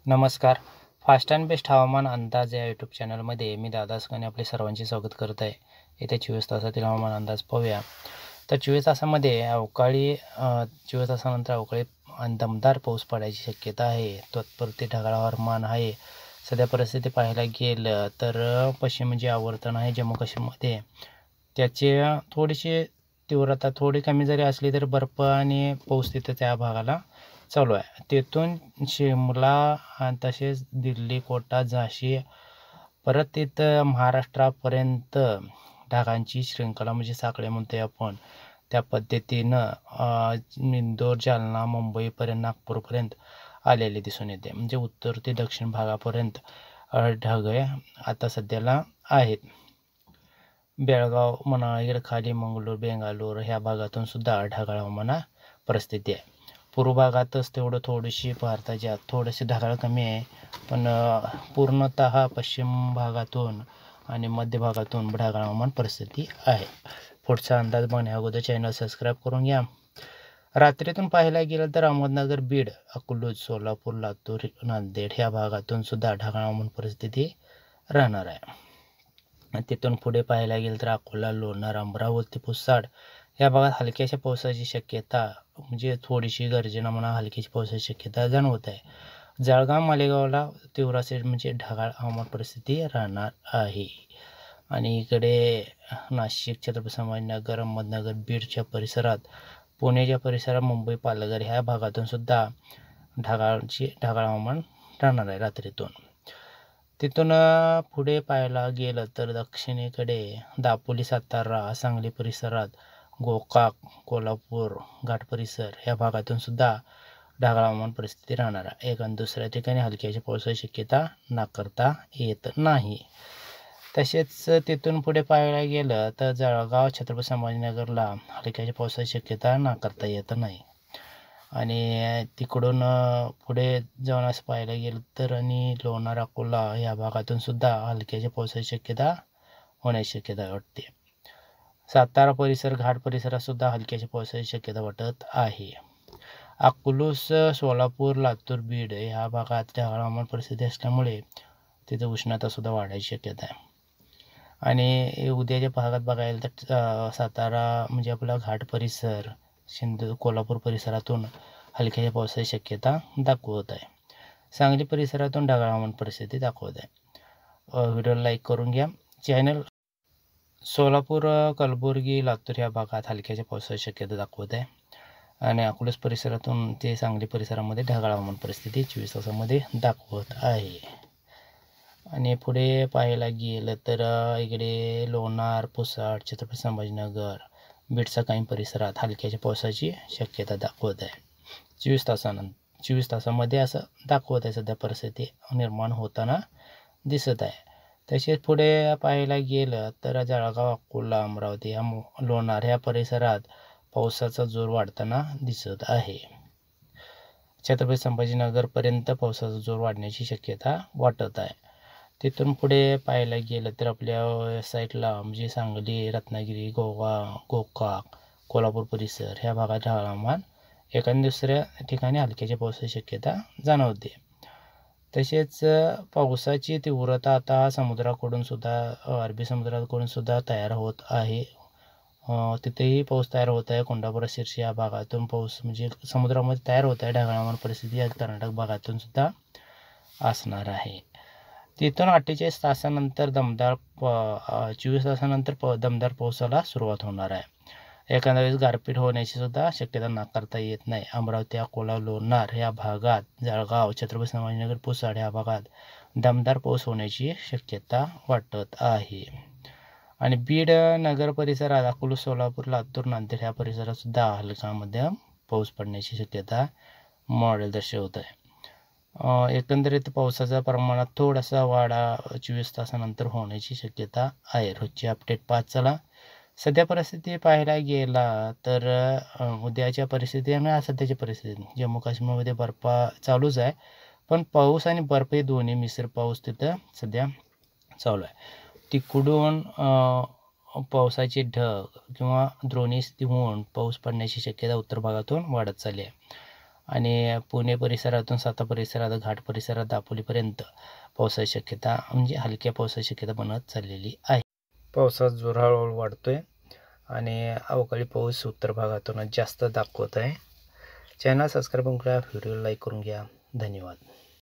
नमस्कार. Fast and best हवामान अंदाज या यूट्यूब चॅनलमध्ये मी दादा सकने आपले सर्वांचे स्वागत करत आहे. येत्या 24 तासातील हवामान अंदाज पाहूया. तर 24 तासामध्ये 24 तासानंतर अवकाळी आणि दमदार पाऊस पडायची शक्यता आहे. तात्पुरते ढगाळ हवामान आहे. सध्या परिस्थिती पाहायला गेलं तर पश्चिम जे आवर्तन आहे जम्मू काश्मीरमध्ये त्याचे थोडीशी तीव्रता थोडी कमी जरी असली तरी बर्फ आणि पाऊस तिथं त्या भागाला चालू आहे. तिथून शिमला आणि तसेच दिल्ली, कोटा, झाशी परत तिथं महाराष्ट्रापर्यंत ढगांची शृंखला म्हणजे साखळी म्हणतोय आपण. त्या पद्धतीनं इंदोर, जालना, मुंबईपर्यंत, नागपूरपर्यंत आलेले दिसून येते. म्हणजे उत्तर ते दक्षिण भागापर्यंत ढग आता सध्याला आहेत. बेळगाव म्हणा, इकडे खाली मंगळूर, बेंगालूर ह्या भागातून सुद्धा ढगाळ हवामान परिस्थिती आहे. पूर्व भागातच तेवढं थोडीशी भारताच्या थोडेसे ढगाळ कमी आहे, पण पूर्णतः पश्चिम भागातून आणि मध्य भागातून ढगाळ हवामान परिस्थिती आहे. पुढचा अंदाज बघण्या अगोदर चॅनल सबस्क्राईब करून घ्या. रात्रीतून पाहायला गेलं तर अहमदनगर, बीड, अकलूज, सोलापूर, लातूर, नांदेड ह्या भागातून सुद्धा ढगाळ हवामान परिस्थिती राहणार आहे. तिथून पुढे पाहायला गेलं तर अकोला, लोणार, अमरावती, पुसद या भागात हलक्याशा पावसाची शक्यता म्हणजे थोडीशी गर्जना म्हणा हलकीची पावसाची शक्यता जाणवत आहे. जळगाव, मालेगावला तीव्र असेल म्हणजे ढगाळ हवामान परिस्थिती राहणार आहे. आणि इकडे नाशिक, छत्रपती संभाजीनगर, अहमदनगर, बीडच्या परिसरात, पुण्याच्या परिसरात, मुंबई, पालघर ह्या भागातून सुद्धा ढगाळ हवामान राहणार आहे रात्रीतून. तिथून पुढे पाहायला गेलं तर दक्षिणेकडे दापोली, सातारा, सांगली परिसरात, गोकाक, कोल्हापूर घाट परिसर ह्या भागातून सुद्धा ढगाळ हवामान परिस्थिती राहणार आहे. एका दुसऱ्या ठिकाणी हलक्याची पावसाची शक्यता नाकारता येत नाही. तसेच तिथून पुढे पाहायला गेलं तर जळगाव, छत्रपती संभाजीनगरला हलक्याची पावसाची शक्यता नाकारता येत नाही. आणि तिकडून पुढे जाऊन असं पाहायला गेलं तर आणि लोणार, अकोला या भागातून सुद्धा हलक्याच्या पावसाची शक्यता होण्याची शक्यता वाटते. सातारा परिसर, घाट परिसरात सुद्धा हलक्याच्या पावसाची शक्यता वाटत आहे. अकलूज, सोलापूर, लातूर, बीड ह्या भागात ढगाळ हवामान परिस्थिती असल्यामुळे तिथं उष्णता सुद्धा वाढायची शक्यता आहे. आणि उद्याच्या भागात बघायला तर सातारा म्हणजे आपला घाट परिसर, कोल्हापूर परिसरातून हलक्याच्या पावसाची शक्यता दाखवत आहे. सांगली परिसरातून ढगाळ हवामान परिस्थिती दाखवत आहे. व्हिडिओला लाईक करून घ्या. चॅनल सोलापूर, कलबुर्गी, लातूर या भागात हलक्याच्या पावसाची शक्यता दाखवत आहे. आणि अकोला परिसरातून ते सांगली परिसरामध्ये ढगाळ हवामान परिस्थिती 24 तासामध्ये दाखवत आहे. आणि पुढे पाहायला गेलं तर इकडे लोणार, पुसद, छत्रपती संभाजीनगर, बीडच्या काही परिसरात हलक्याच्या पावसाची शक्यता दाखवत आहे. 24 तासामध्ये असं दाखवत आहे. सध्या परिस्थिती निर्माण होताना दिसत आहे. तसेच पुढे पाहायला गेलं तर जळगाव, अकोला, अमरावती, लोणार ह्या परिसरात पावसाचा जोर वाढताना दिसत आहे. छत्रपती संभाजीनगरपर्यंत पावसाचा जोर वाढण्याची शक्यता वाटत आहे. तिथून पुढे पाहायला गेलं तर आपल्या साईडला म्हणजे सांगली, रत्नागिरी, गोकाक, कोल्हापूर परिसर ह्या भागात ढगाळ हवामान एका दुसऱ्या ठिकाणी हलक्याच्या पावसाची शक्यता जाणवते. तसेच पावसाची तीव्रता आता समुद्राकडून सुद्धा अरबी समुद्राकडून सुद्धा तयार होत आहे. तिथेही पाऊस तयार होत आहे. कोंडापुरा, शिर्शी या भागातून पाऊस म्हणजे समुद्रामध्ये तयार होत आहे. ढगाळ हवामान परिस्थिती या कर्नाटक भागातून सुद्धा असणार आहे. तिथून 48 तासानंतर 24 तासानंतर दमदार पावसाला सुरुवात होणार आहे. एखाद्या वेळेस गारपीट होण्याची सुद्धा शक्यता नाकारता येत नाही. अमरावती, अकोला, लोणार या भागात, जळगाव, छत्रपती संभाजीनगर, पुसद या भागात दमदार पाऊस होण्याची शक्यता वाटत आहे. आणि बीड नगर परिसरात, अकलूज, सोलापूर, लातूर, नांदेड ह्या परिसरात सुद्धा हलका मध्यम पाऊस पडण्याची शक्यता मॉडेल दर्शवत आहे. एकंदरीत पावसाच्या प्रमाणात थोडासा वाढा 24 तासानंतर होण्याची शक्यता आहे. रोजची अपडेट पाहत चला. सध्या परिस्थिती पाहायला गेला तर उद्याच्या परिस्थिती आणि सध्याची परिस्थिती जम्मू काश्मीरमध्ये बर्फ चालूच आहे, पण पाऊस आणि बर्फ हे दोन्ही मिश्र पाऊस तिथं सध्या चालू आहे. तिकडून पावसाचे ढग किंवा द्रोणी स्थिती होऊन पाऊस पडण्याची शक्यता उत्तर भागातून वाढत चालली आहे. आणि पुणे परिसरातून सातारा परिसरात, घाट परिसरात, दापोलीपर्यंत पावसाची शक्यता म्हणजे हलक्या पावसाची शक्यता बनत चाललेली आहे. पावसाचा जोर हळूहळू वाढतोय आणि अवकाळी पाऊस उत्तर भागातून जास्त दाखवत आहे. चॅनल सबस्क्राईब करून घ्या, व्हिडिओ लाईक करून घ्या. धन्यवाद.